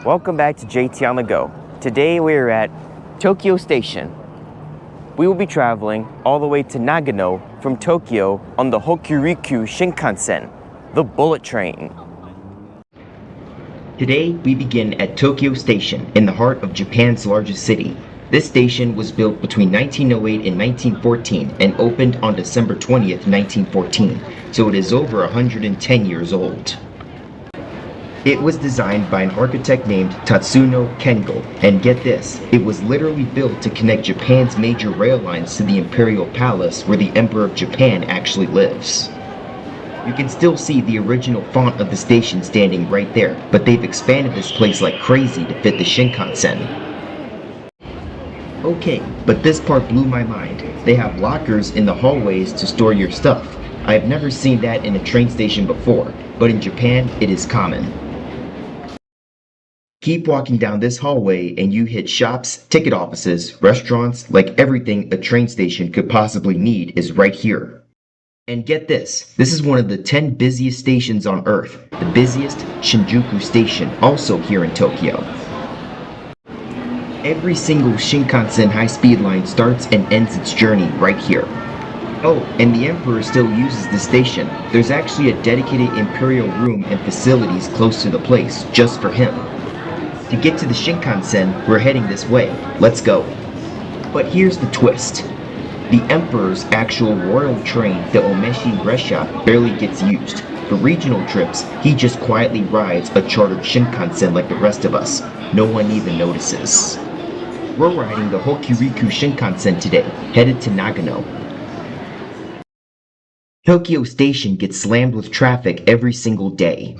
Welcome back to JT on the Go. Today we are at Tokyo Station. We will be traveling all the way to Nagano from Tokyo on the Hokuriku Shinkansen, the bullet train. Today we begin at Tokyo Station in the heart of Japan's largest city. This station was built between 1908 and 1914 and opened on December 20th, 1914, so it is over 110 years old. It was designed by an architect named Tatsuno Kengo, and get this, it was literally built to connect Japan's major rail lines to the Imperial Palace where the Emperor of Japan actually lives. You can still see the original font of the station standing right there, but they've expanded this place like crazy to fit the Shinkansen. Okay, but this part blew my mind. They have lockers in the hallways to store your stuff. I have never seen that in a train station before, but in Japan it is common. Keep walking down this hallway and you hit shops, ticket offices, restaurants, like everything a train station could possibly need is right here. And get this is one of the 10 busiest stations on Earth, the busiest Shinjuku station, also here in Tokyo. Every single Shinkansen high-speed line starts and ends its journey right here. Oh, and the Emperor still uses the station. There's actually a dedicated Imperial room and facilities close to the place, just for him. To get to the Shinkansen, we're heading this way. Let's go. But here's the twist. The Emperor's actual royal train, the Omeshi Resha, barely gets used. For regional trips, he just quietly rides a chartered Shinkansen like the rest of us. No one even notices. We're riding the Hokuriku Shinkansen today, headed to Nagano. Tokyo Station gets slammed with traffic every single day.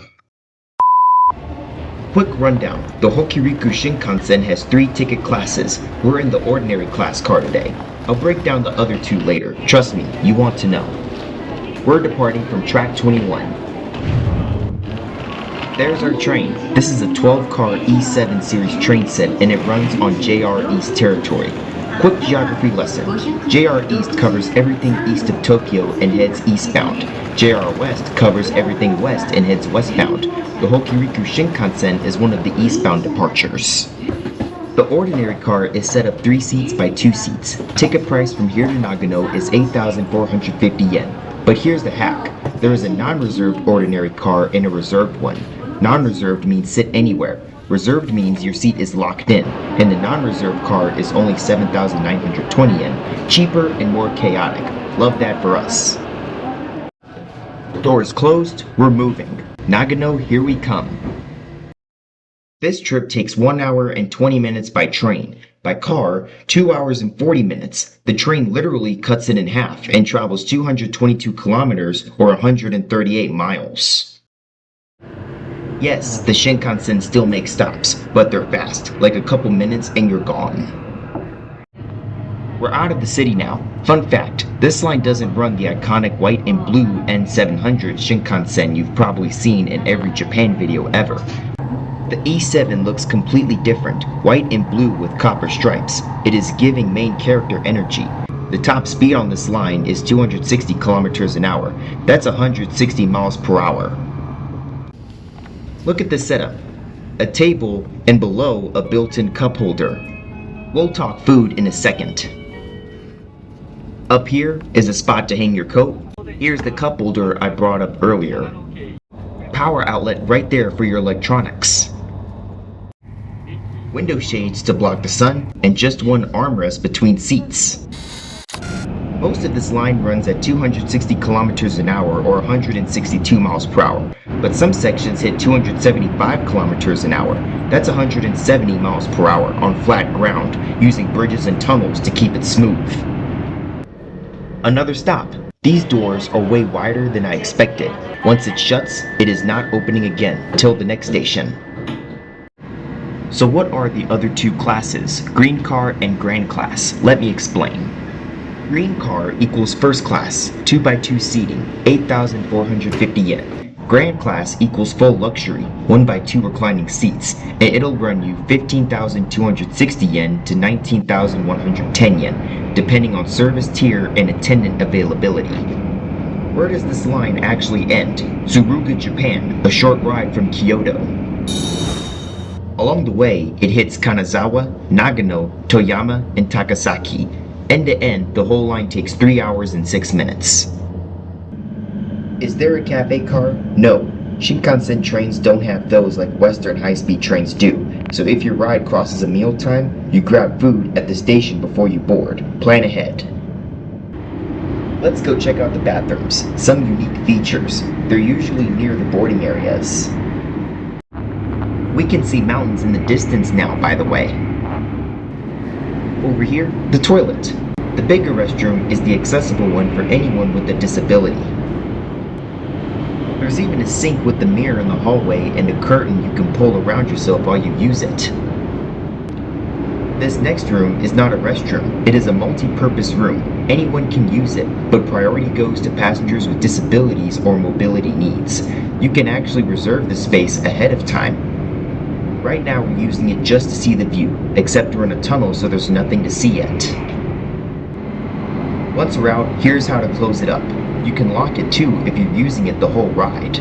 Quick rundown, the Hokuriku Shinkansen has 3 ticket classes. We're in the ordinary class car today. I'll break down the other 2 later. Trust me, you want to know. We're departing from track 21. There's our train. This is a 12-car E7 series train set and it runs on JR East territory. Quick geography lesson. JR East covers everything east of Tokyo and heads eastbound. JR West covers everything west and heads westbound. The Hokuriku Shinkansen is one of the eastbound departures. The ordinary car is set up 3 seats by 2 seats. Ticket price from here to Nagano is 8,450 yen. But here's the hack. There is a non-reserved ordinary car and a reserved one. Non-reserved means sit anywhere. Reserved means your seat is locked in, and the non-reserved car is only 7,920 yen, cheaper and more chaotic. Love that for us. Doors closed, we're moving. Nagano, here we come. This trip takes 1 hour and 20 minutes by train. By car, 2 hours and 40 minutes. The train literally cuts it in half and travels 222 kilometers or 138 miles. Yes, the Shinkansen still makes stops, but they're fast, like a couple minutes and you're gone. We're out of the city now. Fun fact, this line doesn't run the iconic white and blue N700 Shinkansen you've probably seen in every Japan video ever. The E7 looks completely different, white and blue with copper stripes. It is giving main character energy. The top speed on this line is 260 kilometers an hour. That's 160 miles per hour. Look at this setup. A table and below a built-in cup holder. We'll talk food in a second. Up here is a spot to hang your coat. Here's the cup holder I brought up earlier. Power outlet right there for your electronics. Window shades to block the sun, and just one armrest between seats. Most of this line runs at 260 kilometers an hour or 162 miles per hour, but some sections hit 275 kilometers an hour. That's 170 miles per hour on flat ground, using bridges and tunnels to keep it smooth. Another stop. These doors are way wider than I expected. Once it shuts, it is not opening again till the next station. So what are the other 2 classes, Green Car and Grand Class? Let me explain. Green Car equals first class, 2x2 seating, 8,450 yen. Grand Class equals full luxury, 1x2 reclining seats, and it'll run you 15,260 yen to 19,110 yen, depending on service tier and attendant availability. Where does this line actually end? Suruga, Japan, a short ride from Kyoto. Along the way, it hits Kanazawa, Nagano, Toyama, and Takasaki. End to end, the whole line takes 3 hours and 6 minutes. Is there a cafe car? No. Shinkansen trains don't have those like Western high-speed trains do, so if your ride crosses a meal time, you grab food at the station before you board. Plan ahead. Let's go check out the bathrooms. Some unique features. They're usually near the boarding areas. We can see mountains in the distance now, by the way. Over here, the toilet. The bigger restroom is the accessible one for anyone with a disability. There's even a sink with the mirror in the hallway and a curtain you can pull around yourself while you use it. This next room is not a restroom, it is a multi-purpose room. Anyone can use it, but priority goes to passengers with disabilities or mobility needs. You can actually reserve the space ahead of time. Right now we're using it just to see the view, except we're in a tunnel so there's nothing to see yet. Once we're out, here's how to close it up. You can lock it too if you're using it the whole ride.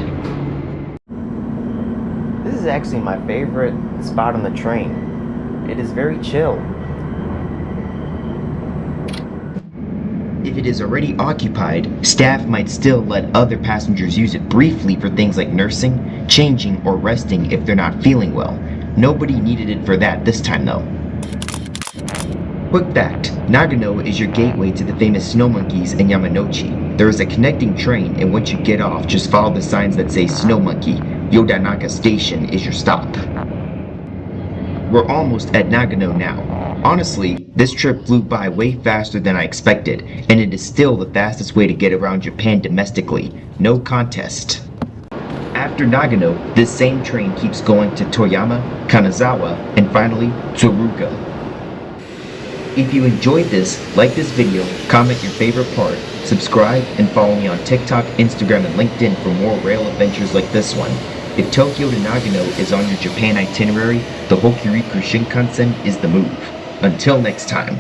This is actually my favorite spot on the train. It is very chill. If it is already occupied, staff might still let other passengers use it briefly for things like nursing, changing, or resting if they're not feeling well. Nobody needed it for that this time though. Quick fact, Nagano is your gateway to the famous snow monkeys in Yamanochi. There is a connecting train, and once you get off, just follow the signs that say Snow Monkey. Yodanaka Station is your stop. We're almost at Nagano now. Honestly, this trip flew by way faster than I expected, and it is still the fastest way to get around Japan domestically. No contest. After Nagano, this same train keeps going to Toyama, Kanazawa, and finally, Tsuruga. If you enjoyed this, like this video, comment your favorite part, subscribe, and follow me on TikTok, Instagram, and LinkedIn for more rail adventures like this one. If Tokyo to Nagano is on your Japan itinerary, the Hokuriku Shinkansen is the move. Until next time.